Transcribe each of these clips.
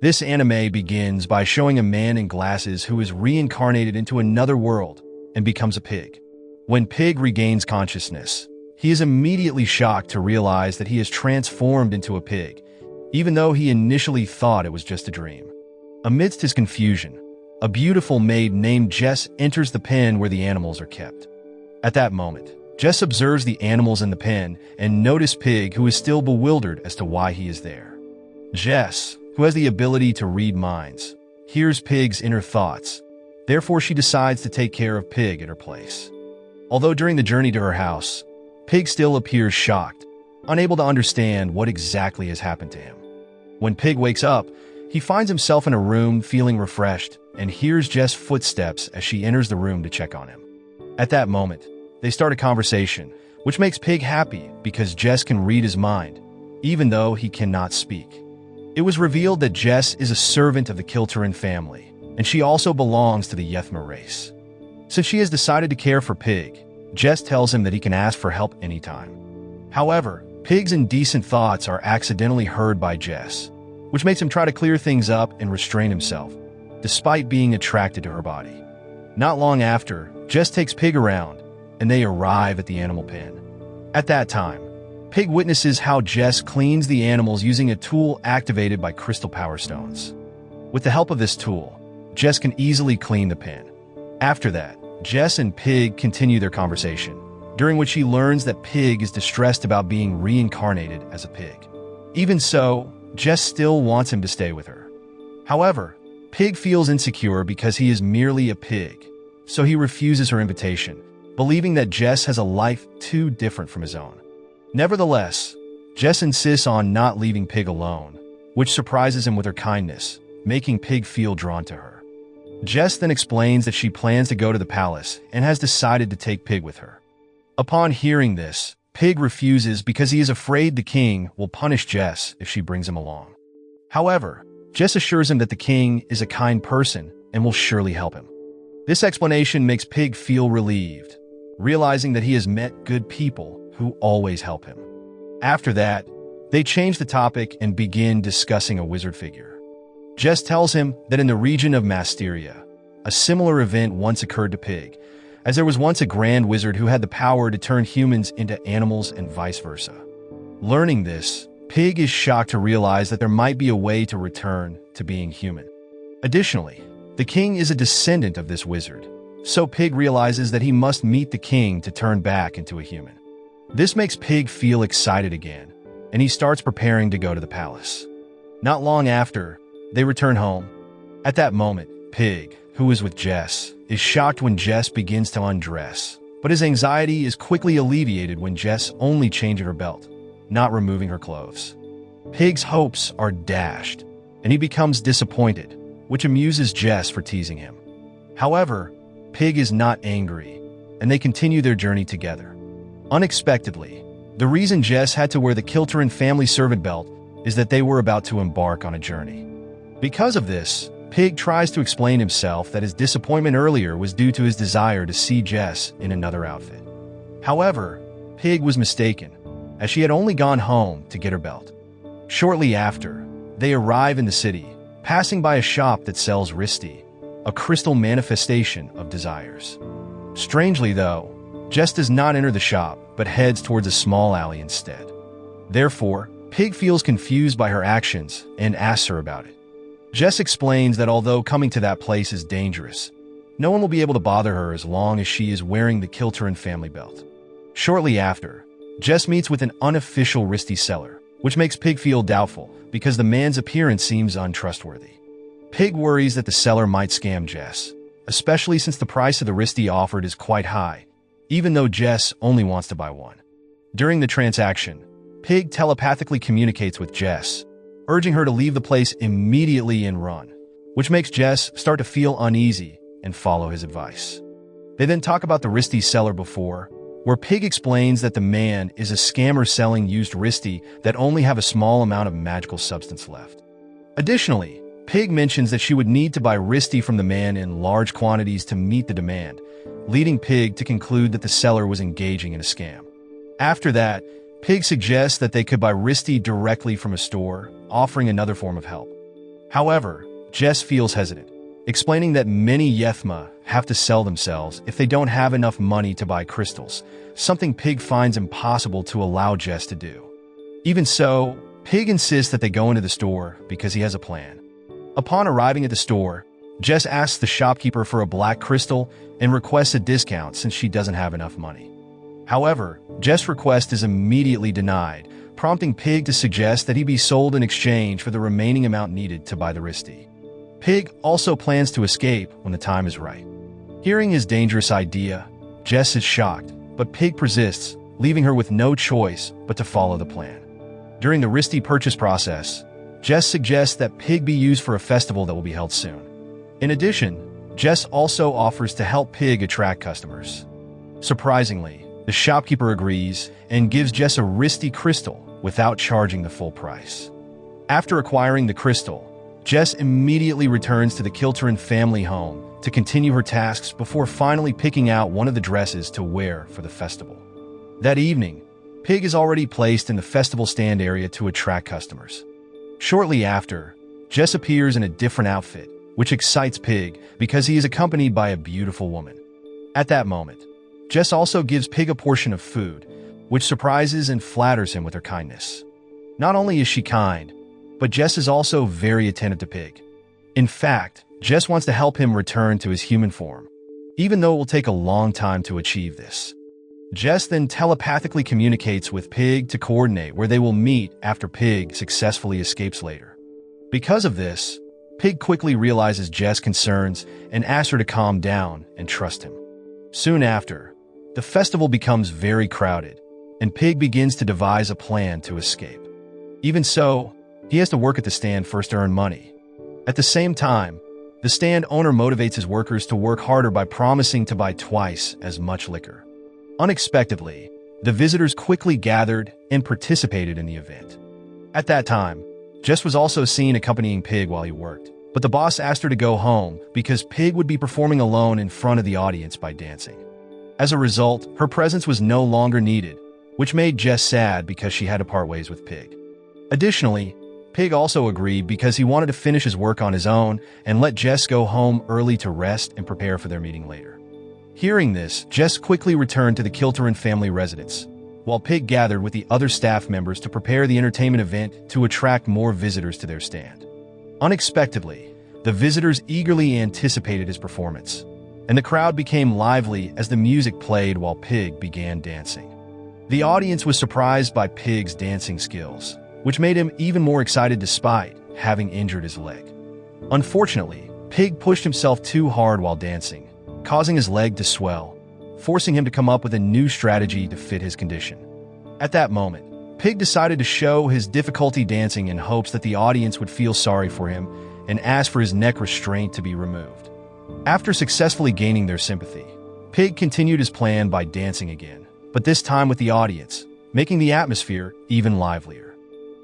This anime begins by showing a man in glasses who is reincarnated into another world and becomes a pig. When Pig regains consciousness, he is immediately shocked to realize that he is transformed into a pig, even though he initially thought it was just a dream. Amidst his confusion, a beautiful maid named Jess enters the pen where the animals are kept. At that moment, Jess observes the animals in the pen and notices Pig, who is still bewildered as to why he is there. Jess, who has the ability to read minds, hears Pig's inner thoughts. Therefore, she decides to take care of Pig at her place. Although during the journey to her house, Pig still appears shocked, unable to understand what exactly has happened to him. When Pig wakes up, he finds himself in a room feeling refreshed and hears Jess' footsteps as she enters the room to check on him. At that moment, they start a conversation, which makes Pig happy because Jess can read his mind, even though he cannot speak. It was revealed that Jess is a servant of the Kilterin family, and she also belongs to the Yethma race. Since she has decided to care for Pig, Jess tells him that he can ask for help anytime. However, Pig's indecent thoughts are accidentally heard by Jess, which makes him try to clear things up and restrain himself, despite being attracted to her body. Not long after, Jess takes Pig around, and they arrive at the animal pen. At that time, Pig witnesses how Jess cleans the animals using a tool activated by crystal power stones. With the help of this tool, Jess can easily clean the pen. After that, Jess and Pig continue their conversation, during which he learns that Pig is distressed about being reincarnated as a pig. Even so, Jess still wants him to stay with her. However, Pig feels insecure because he is merely a pig, so he refuses her invitation, believing that Jess has a life too different from his own. Nevertheless, Jess insists on not leaving Pig alone, which surprises him with her kindness, making Pig feel drawn to her. Jess then explains that she plans to go to the palace and has decided to take Pig with her. Upon hearing this, Pig refuses because he is afraid the king will punish Jess if she brings him along. However, Jess assures him that the king is a kind person and will surely help him. This explanation makes Pig feel relieved, realizing that he has met good people who always help him. After that, they change the topic and begin discussing a wizard figure. Jess tells him that in the region of Masteria, a similar event once occurred to Pig, as there was once a grand wizard who had the power to turn humans into animals and vice versa. Learning this, Pig is shocked to realize that there might be a way to return to being human. Additionally, the king is a descendant of this wizard, so Pig realizes that he must meet the king to turn back into a human. This makes Pig feel excited again, and he starts preparing to go to the palace. Not long after, they return home. At that moment, Pig, who is with Jess, is shocked when Jess begins to undress, but his anxiety is quickly alleviated when Jess only changes her belt, not removing her clothes. Pig's hopes are dashed, and he becomes disappointed, which amuses Jess for teasing him. However, Pig is not angry, and they continue their journey together. Unexpectedly, the reason Jess had to wear the Kilterin family servant belt is that they were about to embark on a journey. Because of this, Pig tries to explain himself that his disappointment earlier was due to his desire to see Jess in another outfit. However, Pig was mistaken, as she had only gone home to get her belt. Shortly after, they arrive in the city, passing by a shop that sells Risti, a crystal manifestation of desires. Strangely though, Jess does not enter the shop, but heads towards a small alley instead. Therefore, Pig feels confused by her actions and asks her about it. Jess explains that although coming to that place is dangerous, no one will be able to bother her as long as she is wearing the Kilterin family belt. Shortly after, Jess meets with an unofficial Risti seller, which makes Pig feel doubtful because the man's appearance seems untrustworthy. Pig worries that the seller might scam Jess, especially since the price of the Risti offered is quite high, even though Jess only wants to buy one. During the transaction, Pig telepathically communicates with Jess, urging her to leave the place immediately and run, which makes Jess start to feel uneasy and follow his advice. They then talk about the Risti seller before, where Pig explains that the man is a scammer selling used Risti that only have a small amount of magical substance left. Additionally, Pig mentions that she would need to buy Risti from the man in large quantities to meet the demand, leading Pig to conclude that the seller was engaging in a scam. After that, Pig suggests that they could buy Risti directly from a store, offering another form of help. However, Jess feels hesitant, explaining that many Yethma have to sell themselves if they don't have enough money to buy crystals, something Pig finds impossible to allow Jess to do. Even so, Pig insists that they go into the store because he has a plan. Upon arriving at the store, Jess asks the shopkeeper for a black crystal and requests a discount since she doesn't have enough money. However, Jess' request is immediately denied, prompting Pig to suggest that he be sold in exchange for the remaining amount needed to buy the Risti. Pig also plans to escape when the time is right. Hearing his dangerous idea, Jess is shocked, but Pig persists, leaving her with no choice but to follow the plan. During the Risti purchase process, Jess suggests that Pig be used for a festival that will be held soon. In addition, Jess also offers to help Pig attract customers. Surprisingly, the shopkeeper agrees and gives Jess a Risti crystal without charging the full price. After acquiring the crystal, Jess immediately returns to the Kilterin family home to continue her tasks before finally picking out one of the dresses to wear for the festival. That evening, Pig is already placed in the festival stand area to attract customers. Shortly after, Jess appears in a different outfit, which excites Pig because he is accompanied by a beautiful woman. At that moment, Jess also gives Pig a portion of food, which surprises and flatters him with her kindness. Not only is she kind, but Jess is also very attentive to Pig. In fact, Jess wants to help him return to his human form, even though it will take a long time to achieve this. Jess then telepathically communicates with Pig to coordinate where they will meet after Pig successfully escapes later. Because of this, Pig quickly realizes Jess' concerns and asks her to calm down and trust him. Soon after, the festival becomes very crowded, and Pig begins to devise a plan to escape. Even so, he has to work at the stand first to earn money. At the same time, the stand owner motivates his workers to work harder by promising to buy twice as much liquor. Unexpectedly, the visitors quickly gathered and participated in the event. At that time, Jess was also seen accompanying Pig while he worked, but the boss asked her to go home because Pig would be performing alone in front of the audience by dancing. As a result, her presence was no longer needed, which made Jess sad because she had to part ways with Pig. Additionally, Pig also agreed because he wanted to finish his work on his own and let Jess go home early to rest and prepare for their meeting later. Hearing this, Jess quickly returned to the Kilterin family residence, while Pig gathered with the other staff members to prepare the entertainment event to attract more visitors to their stand. Unexpectedly, the visitors eagerly anticipated his performance, and the crowd became lively as the music played while Pig began dancing. The audience was surprised by Pig's dancing skills, which made him even more excited despite having injured his leg. Unfortunately, Pig pushed himself too hard while dancing, causing his leg to swell, forcing him to come up with a new strategy to fit his condition. At that moment, Pig decided to show his difficulty dancing in hopes that the audience would feel sorry for him and asked for his neck restraint to be removed. After successfully gaining their sympathy, Pig continued his plan by dancing again, but this time with the audience, making the atmosphere even livelier.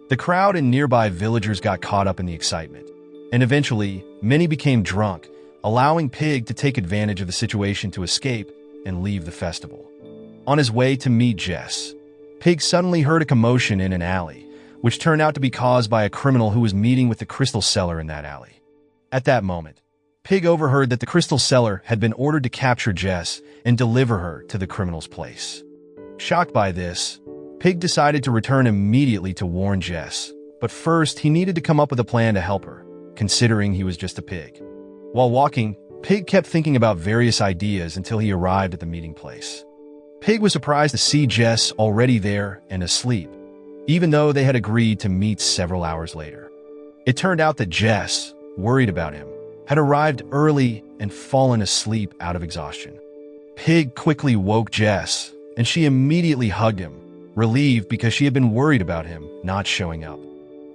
The crowd and nearby villagers got caught up in the excitement, and eventually, many became drunk, allowing Pig to take advantage of the situation to escape and leave the festival. On his way to meet Jess, Pig suddenly heard a commotion in an alley, which turned out to be caused by a criminal who was meeting with the crystal seller in that alley. At that moment, Pig overheard that the crystal seller had been ordered to capture Jess and deliver her to the criminal's place. Shocked by this, Pig decided to return immediately to warn Jess, but first he needed to come up with a plan to help her, considering he was just a pig. While walking, Pig kept thinking about various ideas until he arrived at the meeting place. Pig was surprised to see Jess already there and asleep, even though they had agreed to meet several hours later. It turned out that Jess, worried about him, had arrived early and fallen asleep out of exhaustion. Pig quickly woke Jess, and she immediately hugged him, relieved because she had been worried about him not showing up.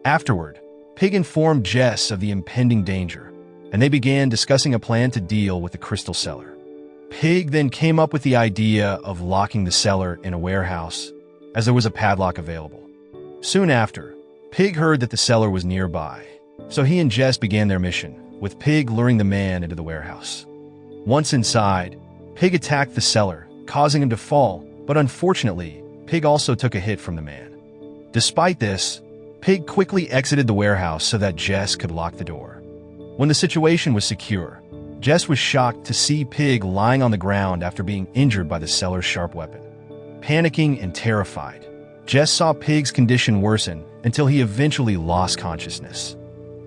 Afterward, Pig informed Jess of the impending danger, and they began discussing a plan to deal with the crystal seller. Pig then came up with the idea of locking the seller in a warehouse, as there was a padlock available. Soon after, Pig heard that the seller was nearby, so he and Jess began their mission, with Pig luring the man into the warehouse. Once inside, Pig attacked the seller, causing him to fall, but unfortunately, Pig also took a hit from the man. Despite this, Pig quickly exited the warehouse so that Jess could lock the door. When the situation was secure, Jess was shocked to see Pig lying on the ground after being injured by the seller's sharp weapon. Panicking and terrified, Jess saw Pig's condition worsen until he eventually lost consciousness.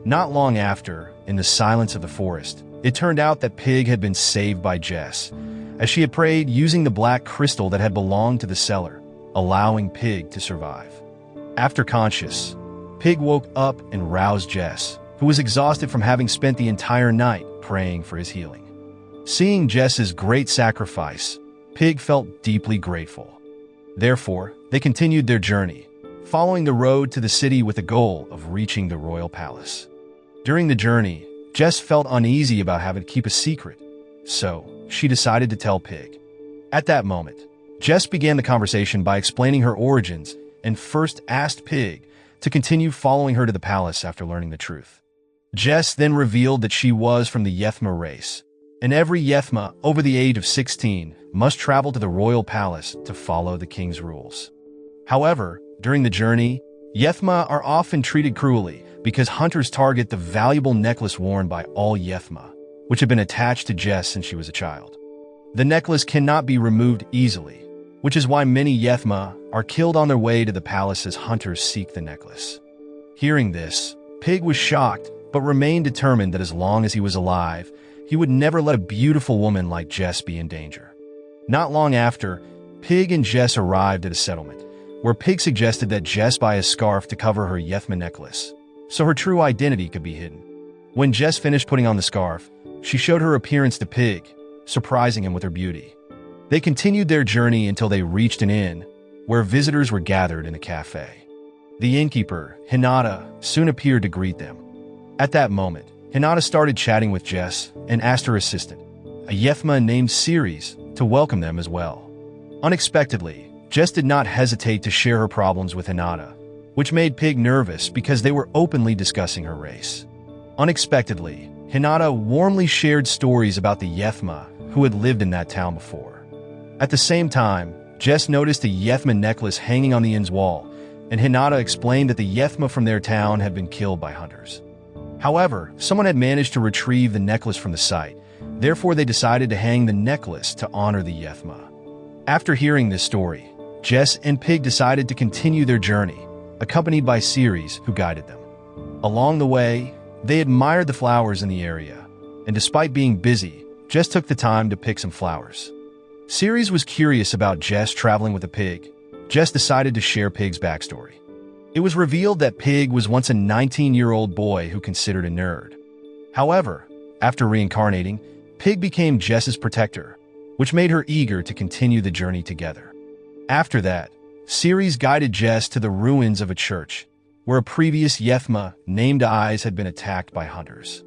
Not long after, in the silence of the forest, it turned out that Pig had been saved by Jess, as she had prayed using the black crystal that had belonged to the seller, allowing Pig to survive. After conscious, Pig woke up and roused Jess, who was exhausted from having spent the entire night praying for his healing. Seeing Jess's great sacrifice, Pig felt deeply grateful. Therefore, they continued their journey, following the road to the city with the goal of reaching the royal palace. During the journey, Jess felt uneasy about having to keep a secret, so she decided to tell Pig. At that moment, Jess began the conversation by explaining her origins and first asked Pig to continue following her to the palace after learning the truth. Jess then revealed that she was from the Yethma race, and every Yethma over the age of 16 must travel to the royal palace to follow the king's rules. However, during the journey, Yethma are often treated cruelly because hunters target the valuable necklace worn by all Yethma, which had been attached to Jess since she was a child. The necklace cannot be removed easily, which is why many Yethma are killed on their way to the palace as hunters seek the necklace. Hearing this, Pig was shocked but remained determined that as long as he was alive, he would never let a beautiful woman like Jess be in danger. Not long after, Pig and Jess arrived at a settlement, where Pig suggested that Jess buy a scarf to cover her Yethma necklace, so her true identity could be hidden. When Jess finished putting on the scarf, she showed her appearance to Pig, surprising him with her beauty. They continued their journey until they reached an inn, where visitors were gathered in a cafe. The innkeeper, Hinata, soon appeared to greet them. At that moment, Hinata started chatting with Jess and asked her assistant, a Yethma named Ceres, to welcome them as well. Unexpectedly, Jess did not hesitate to share her problems with Hinata, which made Pig nervous because they were openly discussing her race. Unexpectedly, Hinata warmly shared stories about the Yethma who had lived in that town before. At the same time, Jess noticed a Yethma necklace hanging on the inn's wall, and Hinata explained that the Yethma from their town had been killed by hunters. However, someone had managed to retrieve the necklace from the site, therefore they decided to hang the necklace to honor the Yethma. After hearing this story, Jess and Pig decided to continue their journey, accompanied by Ceres, who guided them. Along the way, they admired the flowers in the area, and despite being busy, Jess took the time to pick some flowers. Ceres was curious about Jess traveling with a pig. Jess decided to share Pig's backstory. It was revealed that Pig was once a 19-year-old boy who considered a nerd. However, after reincarnating, Pig became Jess's protector, which made her eager to continue the journey together. After that, Ceres guided Jess to the ruins of a church, where a previous Yethma named Eyes had been attacked by hunters.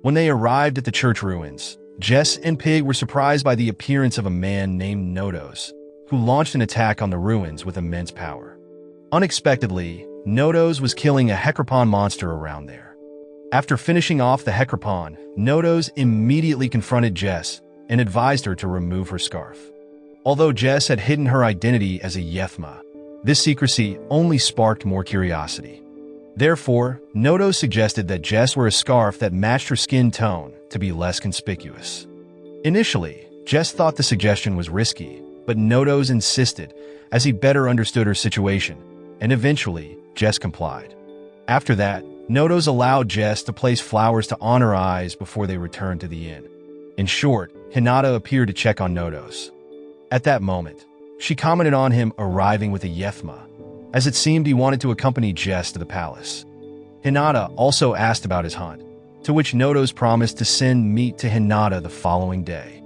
When they arrived at the church ruins, Jess and Pig were surprised by the appearance of a man named Nodos, who launched an attack on the ruins with immense power. Unexpectedly, Nodos was killing a Hecropon monster around there. After finishing off the Hecropon, Nodos immediately confronted Jess and advised her to remove her scarf. Although Jess had hidden her identity as a Yethma, this secrecy only sparked more curiosity. Therefore, Nodos suggested that Jess wear a scarf that matched her skin tone to be less conspicuous. Initially, Jess thought the suggestion was risky, but Nodos insisted as he better understood her situation, and eventually, Jess complied. After that, Nodos allowed Jess to place flowers to honor Eyes before they returned to the inn. In short, Hinata appeared to check on Nodos. At that moment, she commented on him arriving with a Yethma, as it seemed he wanted to accompany Jess to the palace. Hinata also asked about his hunt, to which Nodos promised to send meat to Hinata the following day.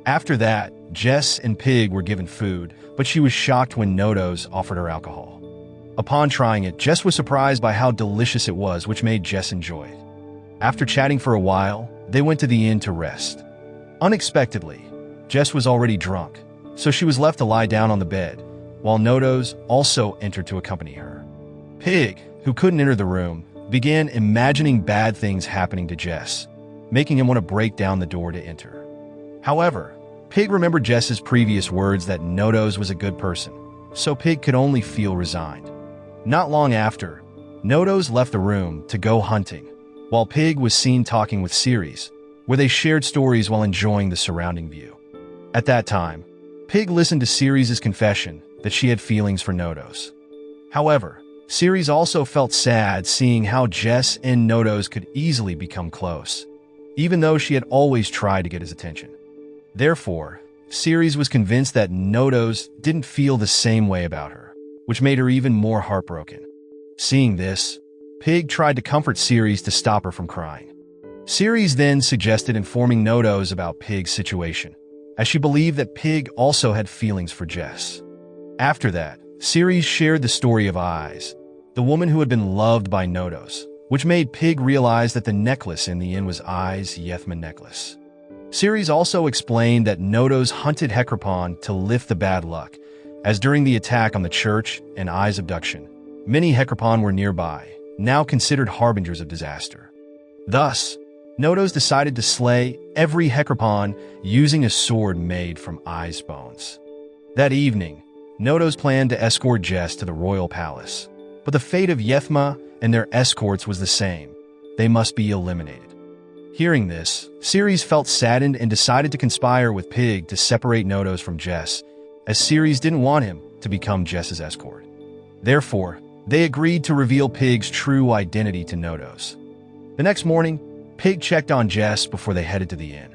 After that, Jess and Pig were given food, but she was shocked when Nodos offered her alcohol. Upon trying it, Jess was surprised by how delicious it was, which made Jess enjoy it. After chatting for a while, they went to the inn to rest. Unexpectedly, Jess was already drunk, so she was left to lie down on the bed, while Nodos also entered to accompany her. Pig, who couldn't enter the room, began imagining bad things happening to Jess, making him want to break down the door to enter. However, Pig remembered Jess's previous words that Nodos was a good person, so Pig could only feel resigned. Not long after, Nodos left the room to go hunting, while Pig was seen talking with Ceres, where they shared stories while enjoying the surrounding view. At that time, Pig listened to Ceres' confession that she had feelings for Nodos. However, Ceres also felt sad seeing how Jess and Nodos could easily become close, even though she had always tried to get his attention. Therefore, Ceres was convinced that Nodos didn't feel the same way about her, which made her even more heartbroken. Seeing this, Pig tried to comfort Ceres to stop her from crying. Ceres then suggested informing Nodos about Pig's situation, as she believed that Pig also had feelings for Jess. After that, Ceres shared the story of Eyes, the woman who had been loved by Nodos, which made Pig realize that the necklace in the inn was Eyes' Yethma necklace. Ceres also explained that Nodos hunted Hecropon to lift the bad luck, as during the attack on the church and Eyes' abduction, many Hecropon were nearby, now considered harbingers of disaster. Thus, Nodos decided to slay every Hecropon using a sword made from Eyes' bones. That evening, Nodos planned to escort Jess to the royal palace, but the fate of Yethma and their escorts was the same. They must be eliminated. Hearing this, Ceres felt saddened and decided to conspire with Pig to separate Nodos from Jess, as Ceres didn't want him to become Jess's escort. Therefore, they agreed to reveal Pig's true identity to Nodos. The next morning, Pig checked on Jess before they headed to the inn.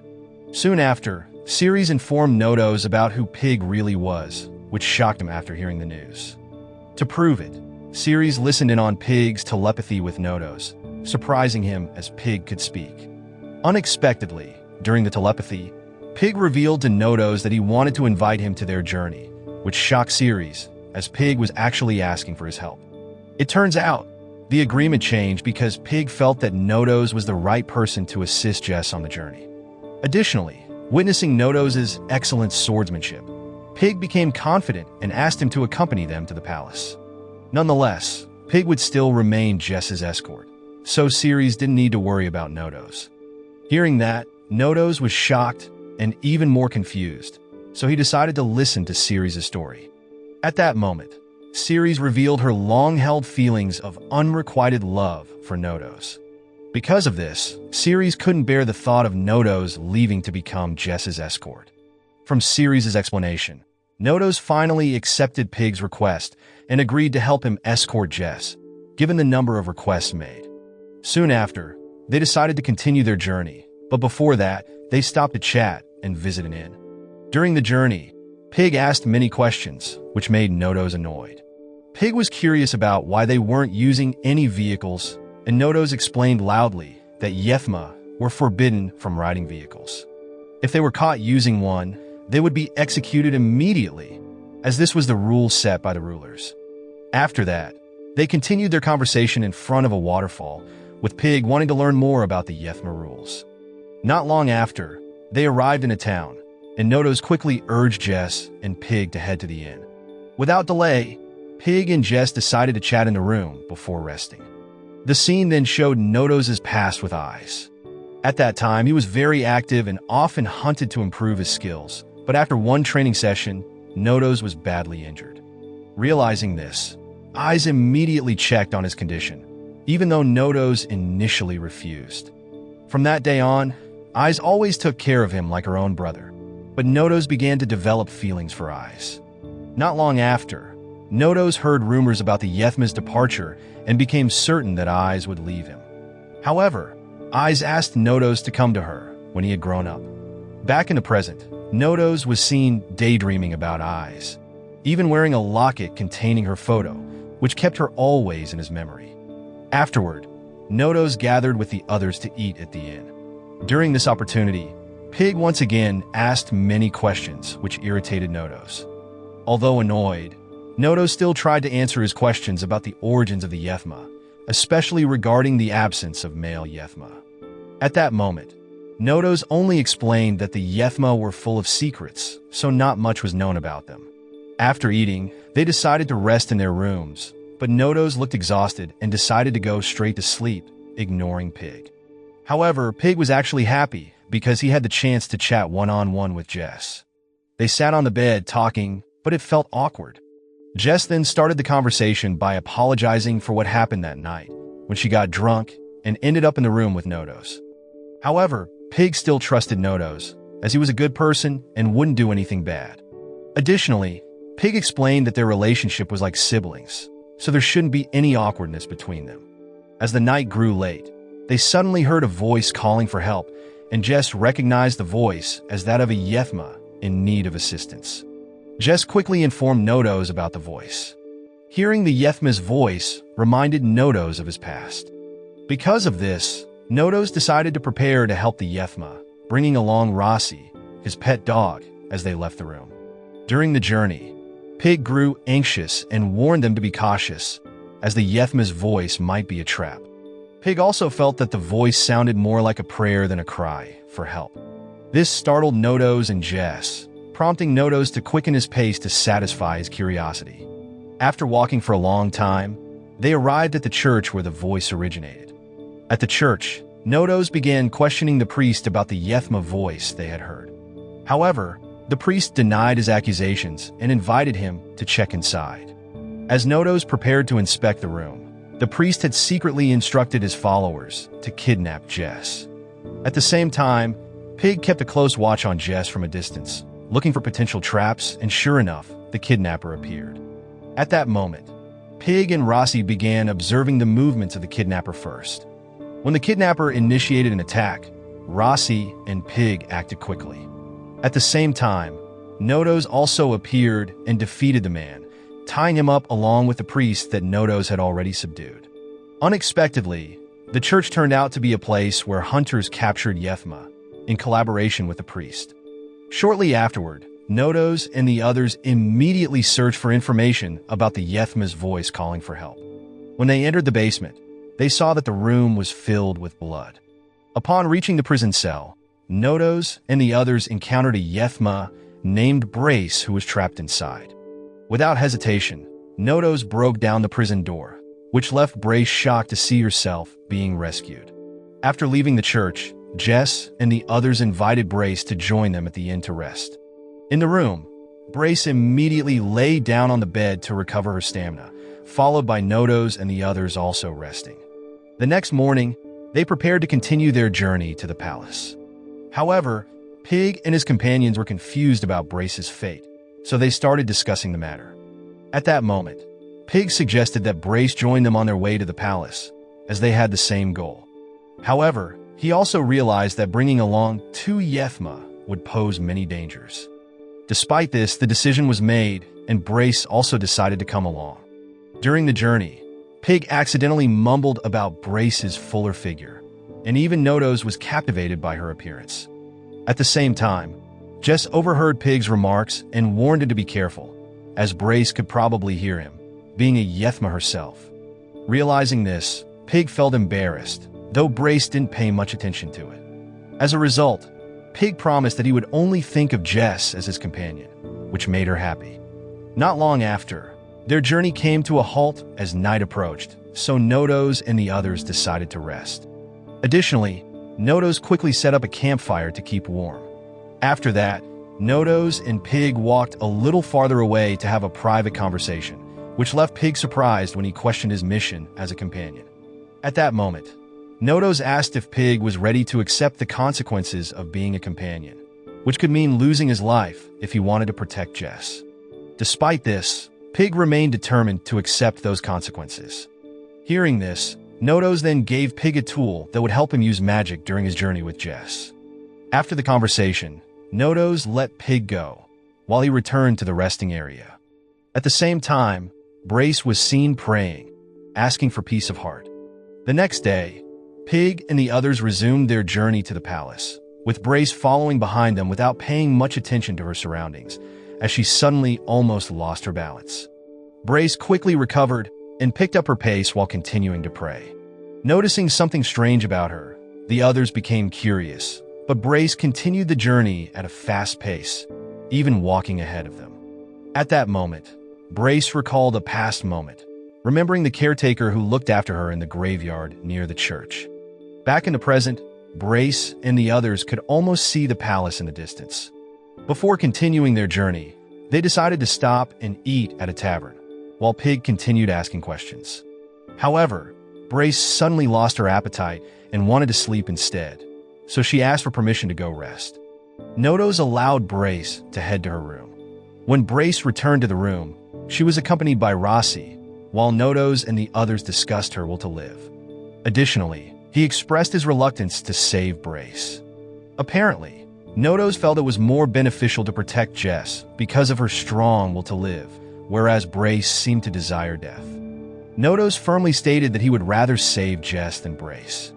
Soon after, Ceres informed Nodos about who Pig really was, which shocked him after hearing the news. To prove it, Ceres listened in on Pig's telepathy with Nodos, surprising him as Pig could speak. Unexpectedly, during the telepathy, Pig revealed to Nodos that he wanted to invite him to their journey, which shocked Ceres, as Pig was actually asking for his help. It turns out, the agreement changed because Pig felt that Nodos was the right person to assist Jess on the journey. Additionally, witnessing Nodos' excellent swordsmanship, Pig became confident and asked him to accompany them to the palace. Nonetheless, Pig would still remain Jess's escort, so Ceres didn't need to worry about Nodos. Hearing that, Nodos was shocked and even more confused, so he decided to listen to Ceres' story. At that moment, Ceres revealed her long-held feelings of unrequited love for Nodos. Because of this, Ceres couldn't bear the thought of Nodos leaving to become Jess's escort. From Ceres' explanation, Nodos finally accepted Pig's request and agreed to help him escort Jess, given the number of requests made. Soon after, they decided to continue their journey, but before that, they stopped to chat and visit an inn. During the journey, Pig asked many questions, which made Nodos annoyed. Pig was curious about why they weren't using any vehicles, and Nodos explained loudly that Yethma were forbidden from riding vehicles. If they were caught using one, they would be executed immediately, as this was the rule set by the rulers. After that, they continued their conversation in front of a waterfall, with Pig wanting to learn more about the Yethma rules. Not long after, they arrived in a town, and Nodos quickly urged Jess and Pig to head to the inn. Without delay, Pig and Jess decided to chat in the room before resting. The scene then showed Nodos' past with Eyes. At that time, he was very active and often hunted to improve his skills, but after one training session, Nodos was badly injured. Realizing this, Eyes immediately checked on his condition, even though Nodos initially refused. From that day on, Eyes always took care of him like her own brother, but Nodos began to develop feelings for Eyes. Not long after, Nodos heard rumors about the Yethma's departure and became certain that Eyes would leave him. However, Eyes asked Nodos to come to her when he had grown up. Back in the present, Nodos was seen daydreaming about Eyes, even wearing a locket containing her photo, which kept her always in his memory. Afterward, Nodos gathered with the others to eat at the inn. During this opportunity, Pig once again asked many questions, which irritated Nodos. Although annoyed, Nodos still tried to answer his questions about the origins of the Yethma, especially regarding the absence of male Yethma. At that moment, Nodos only explained that the Yethma were full of secrets, so not much was known about them. After eating, they decided to rest in their rooms, but Nodos looked exhausted and decided to go straight to sleep, ignoring Pig. However, Pig was actually happy because he had the chance to chat one-on-one with Jess. They sat on the bed talking, but it felt awkward. Jess then started the conversation by apologizing for what happened that night, when she got drunk and ended up in the room with Nodos. However, Pig still trusted Nodos, as he was a good person and wouldn't do anything bad. Additionally, Pig explained that their relationship was like siblings, so there shouldn't be any awkwardness between them. As the night grew late, they suddenly heard a voice calling for help, and Jess recognized the voice as that of a Yethma in need of assistance. Jess quickly informed Nodos about the voice. Hearing the Yethma's voice reminded Nodos of his past. Because of this, Nodos decided to prepare to help the Yethma, bringing along Rossi, his pet dog, as they left the room. During the journey, Pig grew anxious and warned them to be cautious, as the Yethma's voice might be a trap. Pig also felt that the voice sounded more like a prayer than a cry for help. This startled Nodos and Jess, prompting Nodos to quicken his pace to satisfy his curiosity. After walking for a long time, they arrived at the church where the voice originated. At the church, Nodos began questioning the priest about the Yethma voice they had heard. However, the priest denied his accusations and invited him to check inside. As Nodos prepared to inspect the room, the priest had secretly instructed his followers to kidnap Jess. At the same time, Pig kept a close watch on Jess from a distance, looking for potential traps, and sure enough, the kidnapper appeared. At that moment, Pig and Rossi began observing the movements of the kidnapper first. When the kidnapper initiated an attack, Rossi and Pig acted quickly. At the same time, Nodos also appeared and defeated the man, tying him up along with the priest that Nodos had already subdued. Unexpectedly, the church turned out to be a place where hunters captured Yethma, in collaboration with the priest. Shortly afterward, Nodos and the others immediately searched for information about the Yethma's voice calling for help. When they entered the basement, they saw that the room was filled with blood. Upon reaching the prison cell, Nodos and the others encountered a Yethma named Brace who was trapped inside. Without hesitation, Nodos broke down the prison door, which left Brace shocked to see herself being rescued. After leaving the church, Jess and the others invited Brace to join them at the inn to rest. In the room, Brace immediately lay down on the bed to recover her stamina, followed by Nodos and the others also resting. The next morning, they prepared to continue their journey to the palace. However, Pig and his companions were confused about Brace's fate, so they started discussing the matter. At that moment, Pig suggested that Brace join them on their way to the palace, as they had the same goal. However, he also realized that bringing along two Yethma would pose many dangers. Despite this, the decision was made, and Brace also decided to come along. During the journey, Pig accidentally mumbled about Brace's fuller figure, and even Nodos was captivated by her appearance. At the same time, Jess overheard Pig's remarks and warned him to be careful, as Brace could probably hear him, being a Yethma herself. Realizing this, Pig felt embarrassed, though Brace didn't pay much attention to it. As a result, Pig promised that he would only think of Jess as his companion, which made her happy. Not long after, their journey came to a halt as night approached, so Nodos and the others decided to rest. Additionally, Nodos quickly set up a campfire to keep warm. After that, Nodos and Pig walked a little farther away to have a private conversation, which left Pig surprised when he questioned his mission as a companion. At that moment, Nodos asked if Pig was ready to accept the consequences of being a companion, which could mean losing his life if he wanted to protect Jess. Despite this, Pig remained determined to accept those consequences. Hearing this, Nodos then gave Pig a tool that would help him use magic during his journey with Jess. After the conversation, Nodos let Pig go, while he returned to the resting area. At the same time, Brace was seen praying, asking for peace of heart. The next day, Pig and the others resumed their journey to the palace, with Brace following behind them without paying much attention to her surroundings, as she suddenly almost lost her balance. Brace quickly recovered and picked up her pace while continuing to pray. Noticing something strange about her, the others became curious, but Brace continued the journey at a fast pace, even walking ahead of them. At that moment, Brace recalled a past moment, remembering the caretaker who looked after her in the graveyard near the church. Back in the present, Brace and the others could almost see the palace in the distance. Before continuing their journey, they decided to stop and eat at a tavern, while Pig continued asking questions. However, Brace suddenly lost her appetite and wanted to sleep instead, so she asked for permission to go rest. Nodos allowed Brace to head to her room. When Brace returned to the room, she was accompanied by Rossi, while Nodos and the others discussed her will to live. Additionally, he expressed his reluctance to save Brace. Apparently, Nodos felt it was more beneficial to protect Jess because of her strong will to live, whereas Brace seemed to desire death. Nodos firmly stated that he would rather save Jess than Brace.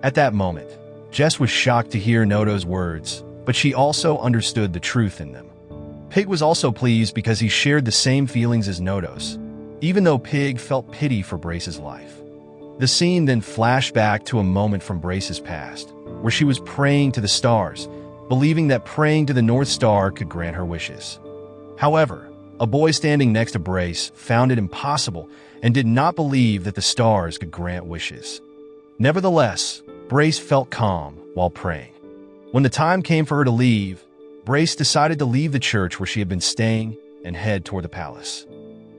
At that moment, Jess was shocked to hear Nodos' words, but she also understood the truth in them. Pig was also pleased because he shared the same feelings as Nodos, even though Pig felt pity for Brace's life. The scene then flashed back to a moment from Brace's past, where she was praying to the stars, believing that praying to the North Star could grant her wishes. However, a boy standing next to Brace found it impossible and did not believe that the stars could grant wishes. Nevertheless, Brace felt calm while praying. When the time came for her to leave, Brace decided to leave the church where she had been staying and head toward the palace.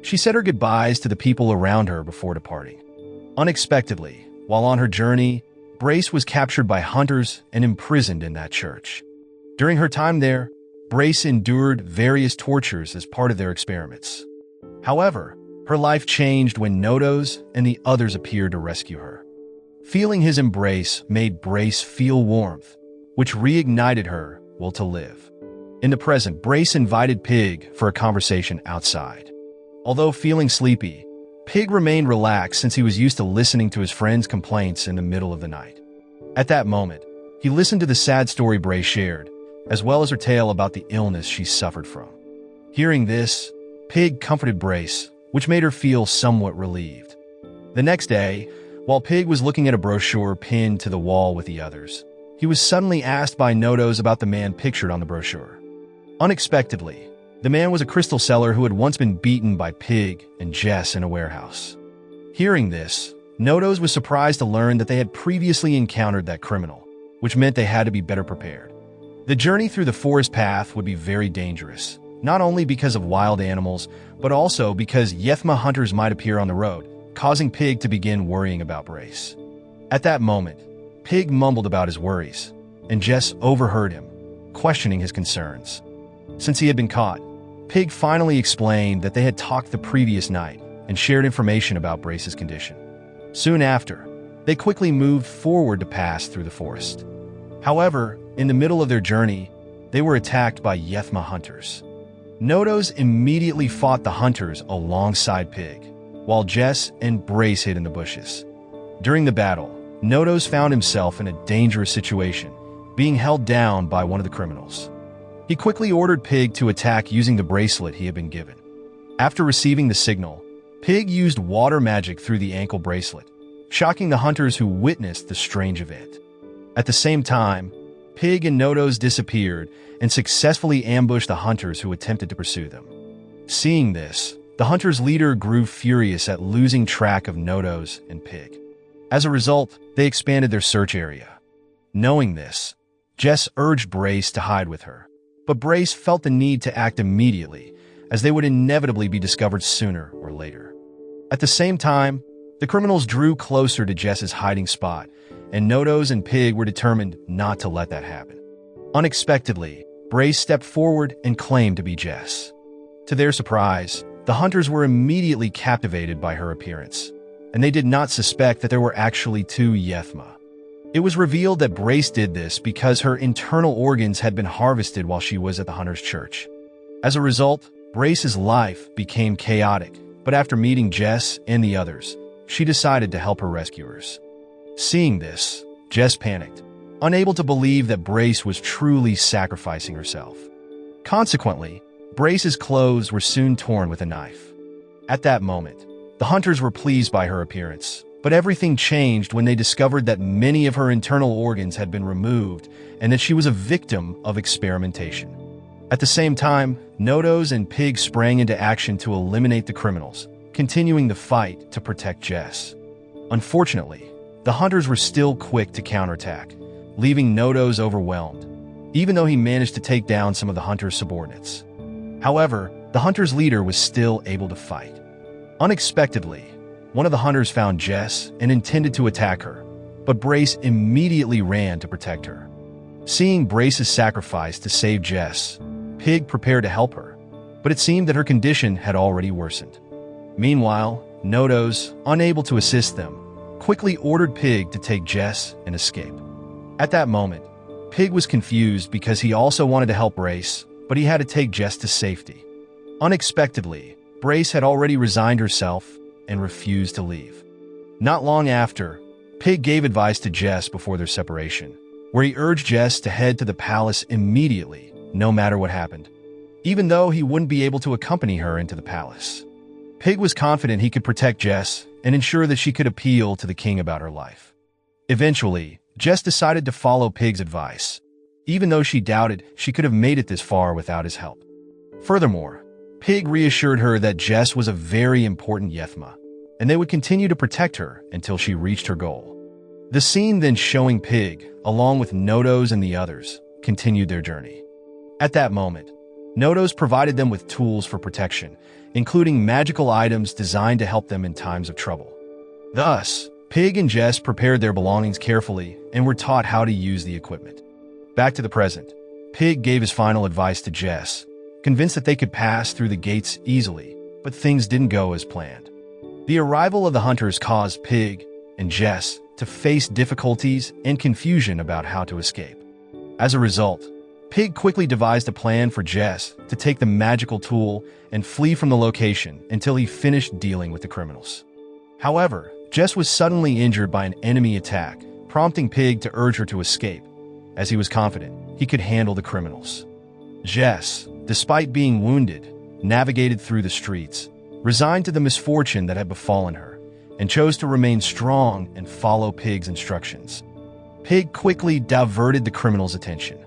She said her goodbyes to the people around her before departing. Unexpectedly, while on her journey, Brace was captured by hunters and imprisoned in that church. During her time there, Brace endured various tortures as part of their experiments. However, her life changed when Nodos and the others appeared to rescue her. Feeling his embrace made Brace feel warmth, which reignited her will to live. In the present, Brace invited Pig for a conversation outside. Although feeling sleepy, Pig remained relaxed since he was used to listening to his friend's complaints in the middle of the night. At that moment, he listened to the sad story Brace shared, as well as her tale about the illness she suffered from. Hearing this, Pig comforted Brace, which made her feel somewhat relieved. The next day, while Pig was looking at a brochure pinned to the wall with the others, he was suddenly asked by Nodos about the man pictured on the brochure. Unexpectedly, the man was a crystal seller who had once been beaten by Pig and Jess in a warehouse. Hearing this, Nodos was surprised to learn that they had previously encountered that criminal, which meant they had to be better prepared. The journey through the forest path would be very dangerous, not only because of wild animals, but also because Yethma hunters might appear on the road, causing Pig to begin worrying about Brace. At that moment, Pig mumbled about his worries, and Jess overheard him, questioning his concerns. Since he had been caught, Pig finally explained that they had talked the previous night and shared information about Brace's condition. Soon after, they quickly moved forward to pass through the forest. However, in the middle of their journey, they were attacked by Yethma hunters. Nodos immediately fought the hunters alongside Pig, while Jess and Brace hid in the bushes. During the battle, Nodos found himself in a dangerous situation, being held down by one of the criminals. He quickly ordered Pig to attack using the bracelet he had been given. After receiving the signal, Pig used water magic through the ankle bracelet, shocking the hunters who witnessed the strange event. At the same time, Pig and Nodos disappeared and successfully ambushed the hunters who attempted to pursue them. Seeing this, the hunters' leader grew furious at losing track of Nodos and Pig. As a result, they expanded their search area. Knowing this, Jess urged Brace to hide with her, but Brace felt the need to act immediately, as they would inevitably be discovered sooner or later. At the same time, the criminals drew closer to Jess's hiding spot, and Nodos and Pig were determined not to let that happen. Unexpectedly, Brace stepped forward and claimed to be Jess. To their surprise, the hunters were immediately captivated by her appearance, and they did not suspect that there were actually two Yethma. It was revealed that Brace did this because her internal organs had been harvested while she was at the hunter's church. As a result, Brace's life became chaotic, but after meeting Jess and the others, she decided to help her rescuers. Seeing this, Jess panicked, unable to believe that Brace was truly sacrificing herself. Consequently, Brace's clothes were soon torn with a knife. At that moment, the hunters were pleased by her appearance, but everything changed when they discovered that many of her internal organs had been removed and that she was a victim of experimentation. At the same time, Nodos and Pig sprang into action to eliminate the criminals, continuing the fight to protect Jess. Unfortunately, the hunters were still quick to counterattack, leaving Nodos overwhelmed, even though he managed to take down some of the hunters' subordinates. However, the hunters' leader was still able to fight. Unexpectedly, one of the hunters found Jess and intended to attack her, but Brace immediately ran to protect her. Seeing Brace's sacrifice to save Jess, Pig prepared to help her, but it seemed that her condition had already worsened. Meanwhile, Nodos, unable to assist them, quickly ordered Pig to take Jess and escape. At that moment, Pig was confused because he also wanted to help Brace, but he had to take Jess to safety. Unexpectedly, Brace had already resigned herself and refused to leave. Not long after, Pig gave advice to Jess before their separation, where he urged Jess to head to the palace immediately, no matter what happened, even though he wouldn't be able to accompany her into the palace. Pig was confident he could protect Jess and ensure that she could appeal to the king about her life. Eventually, Jess decided to follow Pig's advice, even though she doubted she could have made it this far without his help. Furthermore, Pig reassured her that Jess was a very important Yethma, and they would continue to protect her until she reached her goal. The scene then showing Pig, along with Nodos and the others, continued their journey. At that moment, Nodos provided them with tools for protection, including magical items designed to help them in times of trouble. Thus, Pig and Jess prepared their belongings carefully and were taught how to use the equipment. Back to the present, Pig gave his final advice to Jess, convinced that they could pass through the gates easily, but things didn't go as planned. The arrival of the hunters caused Pig and Jess to face difficulties and confusion about how to escape. As a result, Pig quickly devised a plan for Jess to take the magical tool and flee from the location until he finished dealing with the criminals. However, Jess was suddenly injured by an enemy attack, prompting Pig to urge her to escape, as he was confident he could handle the criminals. Jess, despite being wounded, navigated through the streets, resigned to the misfortune that had befallen her, and chose to remain strong and follow Pig's instructions. Pig quickly diverted the criminals' attention.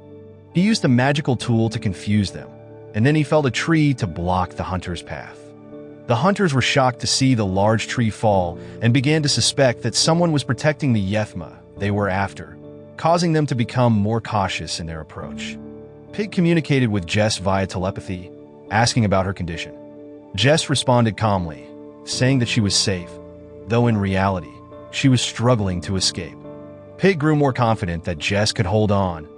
He used the magical tool to confuse them, and then he felled a tree to block the hunters' path. The hunters were shocked to see the large tree fall and began to suspect that someone was protecting the Yethma they were after, causing them to become more cautious in their approach. Pig communicated with Jess via telepathy, asking about her condition. Jess responded calmly, saying that she was safe, though in reality, she was struggling to escape. Pig grew more confident that Jess could hold on,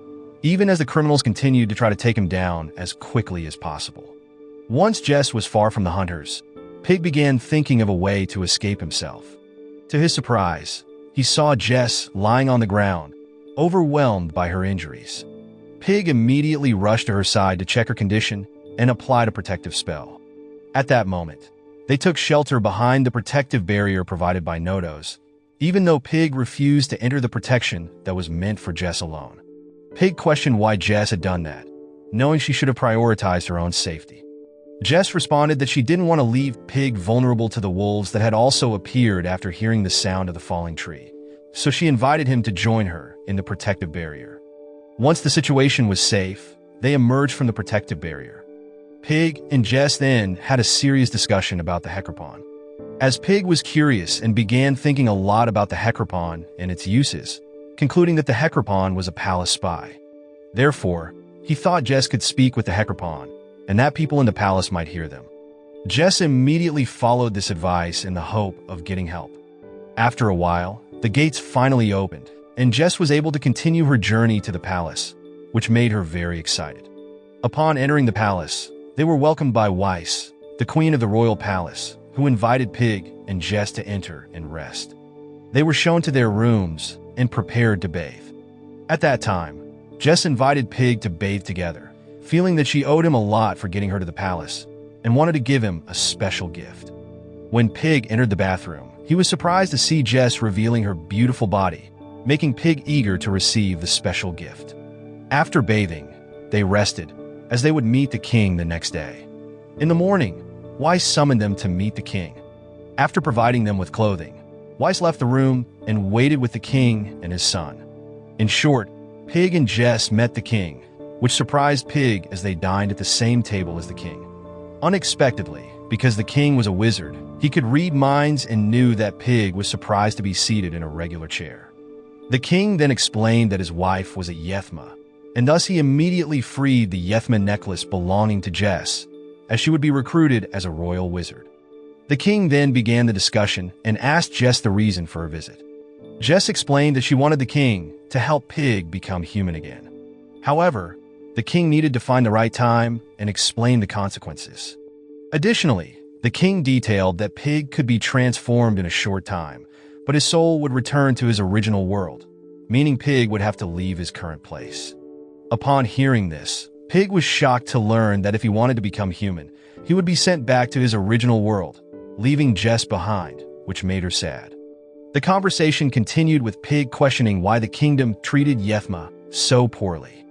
even as the criminals continued to try to take him down as quickly as possible. Once Jess was far from the hunters, Pig began thinking of a way to escape himself. To his surprise, he saw Jess lying on the ground, overwhelmed by her injuries. Pig immediately rushed to her side to check her condition and applied a protective spell. At that moment, they took shelter behind the protective barrier provided by Nodos, even though Pig refused to enter the protection that was meant for Jess alone. Pig questioned why Jess had done that, knowing she should have prioritized her own safety. Jess responded that she didn't want to leave Pig vulnerable to the wolves that had also appeared after hearing the sound of the falling tree, so she invited him to join her in the protective barrier. Once the situation was safe, they emerged from the protective barrier. Pig and Jess then had a serious discussion about the Hecropon. As Pig was curious and began thinking a lot about the Hecropon and its uses, concluding that the Hecropon was a palace spy. Therefore, he thought Jess could speak with the Hecropon, and that people in the palace might hear them. Jess immediately followed this advice in the hope of getting help. After a while, the gates finally opened, and Jess was able to continue her journey to the palace, which made her very excited. Upon entering the palace, they were welcomed by Weiss, the queen of the royal palace, who invited Pig and Jess to enter and rest. They were shown to their rooms and prepared to bathe. At that time, Jess invited Pig to bathe together, feeling that she owed him a lot for getting her to the palace, and wanted to give him a special gift. When Pig entered the bathroom, he was surprised to see Jess revealing her beautiful body, making Pig eager to receive the special gift. After bathing, they rested, as they would meet the king the next day. In the morning, Weiss summoned them to meet the king. After providing them with clothing, Weiss left the room and waited with the king and his son. In short, Pig and Jess met the king, which surprised Pig as they dined at the same table as the king. Unexpectedly, because the king was a wizard, he could read minds and knew that Pig was surprised to be seated in a regular chair. The king then explained that his wife was a Yethma, and thus he immediately freed the Yethma necklace belonging to Jess, as she would be recruited as a royal wizard. The king then began the discussion and asked Jess the reason for her visit. Jess explained that she wanted the king to help Pig become human again. However, the king needed to find the right time and explain the consequences. Additionally, the king detailed that Pig could be transformed in a short time, but his soul would return to his original world, meaning Pig would have to leave his current place. Upon hearing this, Pig was shocked to learn that if he wanted to become human, he would be sent back to his original world, leaving Jess behind, which made her sad. The conversation continued with Pig questioning why the kingdom treated Yefma so poorly.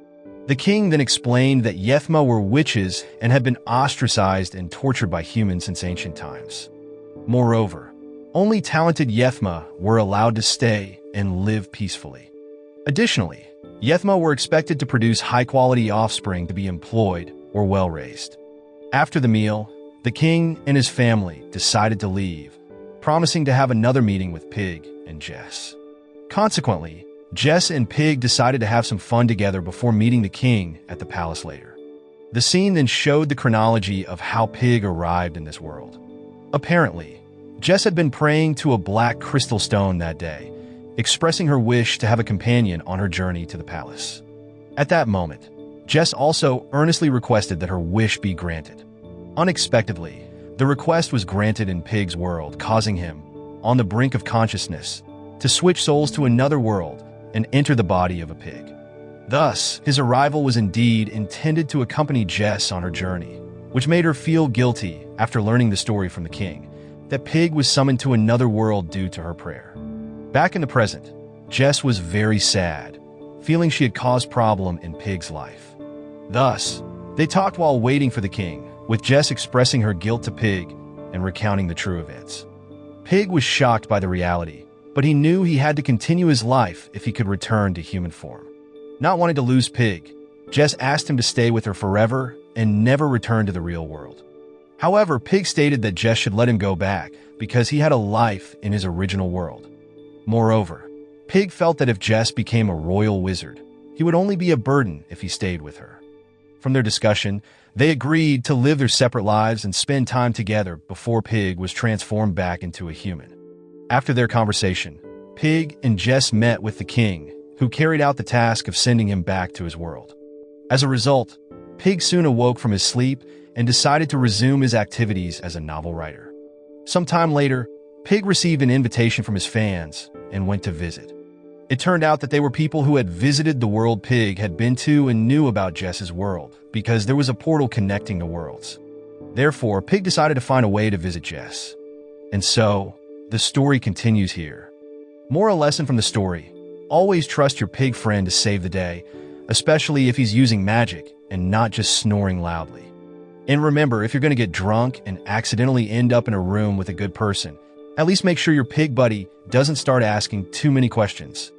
The king then explained that Yefma were witches and had been ostracized and tortured by humans since ancient times. Moreover, only talented Yefma were allowed to stay and live peacefully. Additionally, Yefma were expected to produce high-quality offspring to be employed or well-raised. After the meal, the king and his family decided to leave, promising to have another meeting with Pig and Jess. Consequently, Jess and Pig decided to have some fun together before meeting the king at the palace later. The scene then showed the chronology of how Pig arrived in this world. Apparently, Jess had been praying to a black crystal stone that day, expressing her wish to have a companion on her journey to the palace. At that moment, Jess also earnestly requested that her wish be granted. Unexpectedly, the request was granted in Pig's world, causing him, on the brink of consciousness, to switch souls to another world and enter the body of a pig. Thus, his arrival was indeed intended to accompany Jess on her journey, which made her feel guilty after learning the story from the king, that Pig was summoned to another world due to her prayer. Back in the present, Jess was very sad, feeling she had caused problem in Pig's life. Thus, they talked while waiting for the king, with Jess expressing her guilt to Pig and recounting the true events. Pig was shocked by the reality, but he knew he had to continue his life if he could return to human form. Not wanting to lose Pig, Jess asked him to stay with her forever and never return to the real world. However, Pig stated that Jess should let him go back because he had a life in his original world. Moreover, Pig felt that if Jess became a royal wizard, he would only be a burden if he stayed with her. From their discussion, they agreed to live their separate lives and spend time together before Pig was transformed back into a human. After their conversation, Pig and Jess met with the king, who carried out the task of sending him back to his world. As a result, Pig soon awoke from his sleep and decided to resume his activities as a novel writer. Sometime later, Pig received an invitation from his fans and went to visit. It turned out that they were people who had visited the world Pig had been to and knew about Jess's world, because there was a portal connecting the worlds. Therefore, Pig decided to find a way to visit Jess. And so, the story continues here. Moral lesson from the story: always trust your pig friend to save the day, especially if he's using magic and not just snoring loudly. And remember, if you're going to get drunk and accidentally end up in a room with a good person, at least make sure your pig buddy doesn't start asking too many questions.